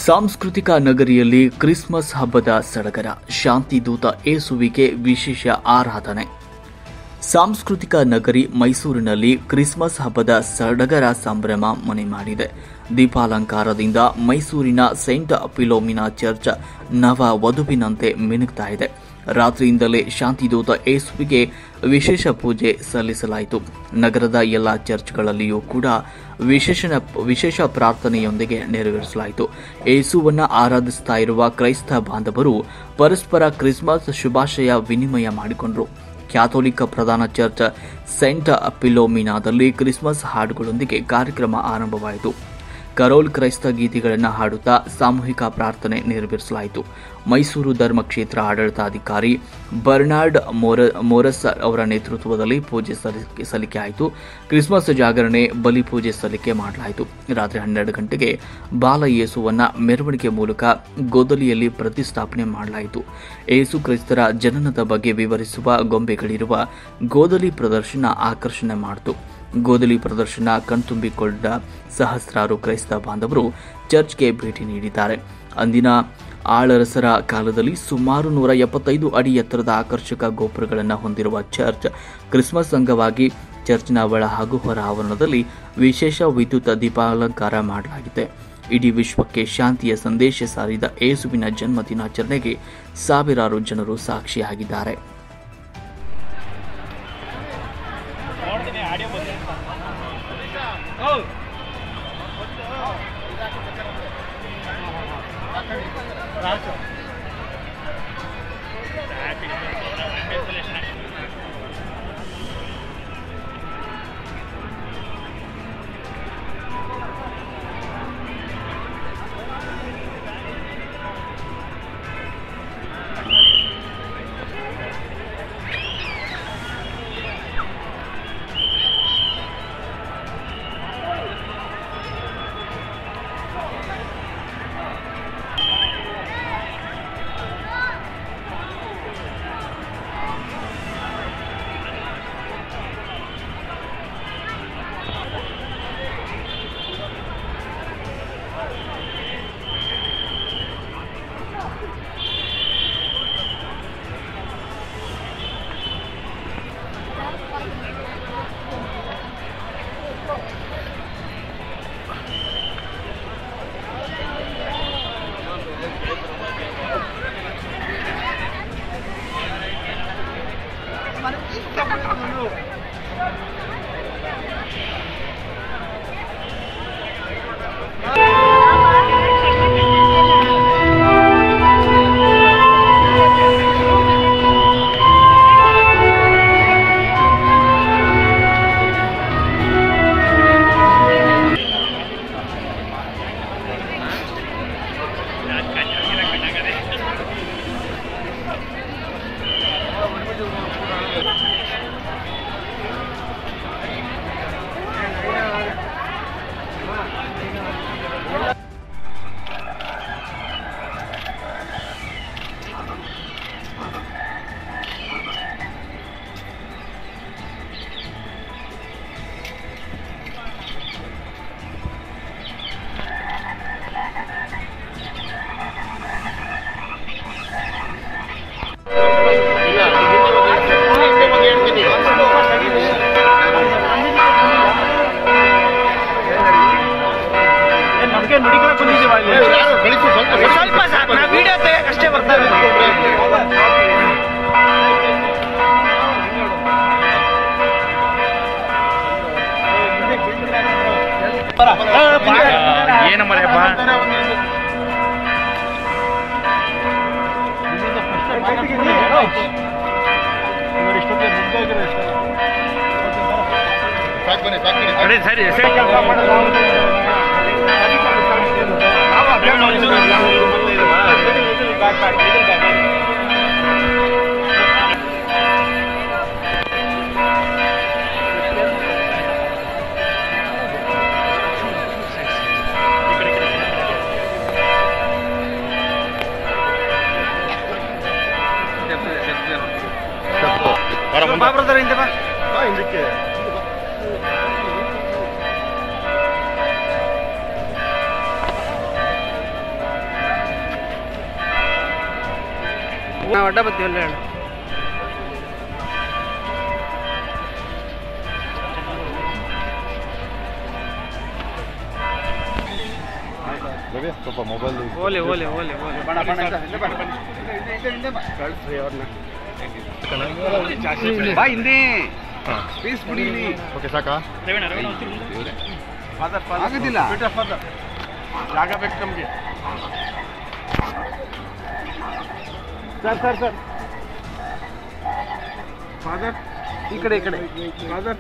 ಸಾಂಸ್ಕೃತಿಕ ನಗರಿಯಲ್ಲಿ ಕ್ರಿಸ್ಮಸ್ ಹಬ್ಬದ ಸಡಗರ, ಶಾಂತಿದೂತ ಏಸುವಿಗೆ ವಿಶೇಷ ಆರಾಧನೆ. ಸಾಂಸ್ಕೃತಿಕ ನಗರಿ ಮೈಸೂರಿನಲ್ಲಿ ಕ್ರಿಸ್ಮಸ್ ಹಬ್ಬದ ಸಡಗರ ಸಂಭ್ರಮ ಮನೆ ಮಾಡಿದೆ. ದೀಪಾಲಂಕಾರದಿಂದ ಮೈಸೂರಿನ ಸೈಂಟ್ ಫಿಲೋಮಿನಾ ಚರ್ಚ್ ನವ ವಧುವಿನಂತೆ ಮಿನುಗ್ತಾ ಇದೆ. ರಾತ್ರಿಯಿಂದಲೇ ಶಾಂತಿದೂತ ಏಸುವಿಗೆ ವಿಶೇಷ ಪೂಜೆ ಸಲ್ಲಿಸಲಾಯಿತು. ನಗರದ ಎಲ್ಲ ಚರ್ಚ್ಗಳಲ್ಲಿಯೂ ಕೂಡ ವಿಶೇಷ ಪ್ರಾರ್ಥನೆಯೊಂದಿಗೆ ನೆರವೇರಿಸಲಾಯಿತು. ಏಸುವನ್ನ ಆರಾಧಿಸ್ತಾ ಇರುವ ಕ್ರೈಸ್ತ ಬಾಂಧವರು ಪರಸ್ಪರ ಕ್ರಿಸ್ಮಸ್ ಶುಭಾಶಯ ವಿನಿಮಯ ಮಾಡಿಕೊಂಡರು. ಕ್ಯಾಥೋಲಿಕ್ ಪ್ರಧಾನ ಚರ್ಚ್ ಸೈಂಟ್ ಫಿಲೋಮಿನಾದಲ್ಲಿ ಕ್ರಿಸ್ಮಸ್ ಹಾಡುಗಳೊಂದಿಗೆ ಕಾರ್ಯಕ್ರಮ ಆರಂಭವಾಯಿತು. ಕರೋಲ್ ಕ್ರೈಸ್ತ ಗೀತೆಗಳನ್ನು ಹಾಡುತ್ತಾ ಸಾಮೂಹಿಕ ಪ್ರಾರ್ಥನೆ ನೆರವೇರಿಸಲಾಯಿತು. ಮೈಸೂರು ಧರ್ಮಕ್ಷೇತ್ರ ಆಡಳಿತಾಧಿಕಾರಿ ಬರ್ನಾರ್ಡ್ ಮೋರಸ್ ಅವರ ನೇತೃತ್ವದಲ್ಲಿ ಪೂಜೆ ಸಲ್ಲಿಕೆ ಆಯಿತು. ಕ್ರಿಸ್ಮಸ್ ಜಾಗರಣೆ, ಬಲಿ ಪೂಜೆ ಸಲ್ಲಿಕೆ ಮಾಡಲಾಯಿತು. ರಾತ್ರಿ 12 ಗಂಟೆಗೆ ಬಾಲ ಯೇಸುವನ್ನ ಮೆರವಣಿಗೆ ಮೂಲಕ ಗೋದಲಿಯಲ್ಲಿ ಪ್ರತಿಷ್ಠಾಪನೆ ಮಾಡಲಾಯಿತು. ಯೇಸು ಕ್ರಿಸ್ತರ ಜನನದ ಬಗ್ಗೆ ವಿವರಿಸುವ ಗೊಂಬೆಗಳಿರುವ ಗೋದಲಿ ಪ್ರದರ್ಶನ ಆಕರ್ಷಣೆ ಮಾಡಿತು. ಗೋದಲಿ ಪ್ರದರ್ಶನ ಕಣ್ತುಂಬಿಕೊಂಡ ಸಹಸ್ರಾರು ಕ್ರೈಸ್ತ ಬಾಂಧವರು ಚರ್ಚ್ಗೆ ಭೇಟಿ ನೀಡಿದ್ದಾರೆ. ಅಂದಿನ ಆಳರಸರ ಕಾಲದಲ್ಲಿ ಸುಮಾರು 175 ಅಡಿ ಎತ್ತರದ ಆಕರ್ಷಕ ಗೋಪುರಗಳನ್ನು ಹೊಂದಿರುವ ಚರ್ಚ್ ಕ್ರಿಸ್ಮಸ್ ಅಂಗವಾಗಿ ಚರ್ಚ್ನ ಒಳ ಹಾಗೂ ಹೊರ ಆವರಣದಲ್ಲಿ ವಿಶೇಷ ವಿದ್ಯುತ್ ದೀಪಾಲಂಕಾರ ಮಾಡಲಾಗಿದೆ. ಇಡೀ ವಿಶ್ವಕ್ಕೆ ಶಾಂತಿಯ ಸಂದೇಶ ಸಾರಿದ ಯೇಸುವಿನ ಜನ್ಮ ದಿನಾಚರಣೆಗೆ ಸಾವಿರಾರು ಜನರು ಸಾಕ್ಷಿಯಾಗಿದ್ದಾರೆ. ಸ್ವಲ್ಪ ಸಾಕು, ನಾ ವಿಡಿಯೋ ತೆಗೆಯಕ್ಕಷ್ಟೇ ಬರ್ತಾ ಇರೋದು. ಏನು ಮರೆಯಪ್ಪ, ಸರಿ ಸರಿ ಬ್ರದರ್, ಹಿಂದೆ ಬಾ. ಹಿಂದಕ್ಕೆ ನಾವು ಅಡ್ಡ ಬರ್ತೀವಲ್ಲ ಹೇಳು. ಸ್ವಲ್ಪ ಮೊಬೈಲ್ ಓಲೆ ಓಲೆ ಓಲೆ ಓಲೆ ಬಾ ಹಿಂದೆ ಸ್ಪೇಸ್ ಬಿಡಿಲಿ. ಓಕೆ ಸಾಕಾ? ಆಗೋದಿಲ್ಲ, ಜಾಗ ಬೇಕು ನಮಗೆ. ಸರ್ ಫಾದರ್ ಈ ಕಡೆ ಫಾದರ್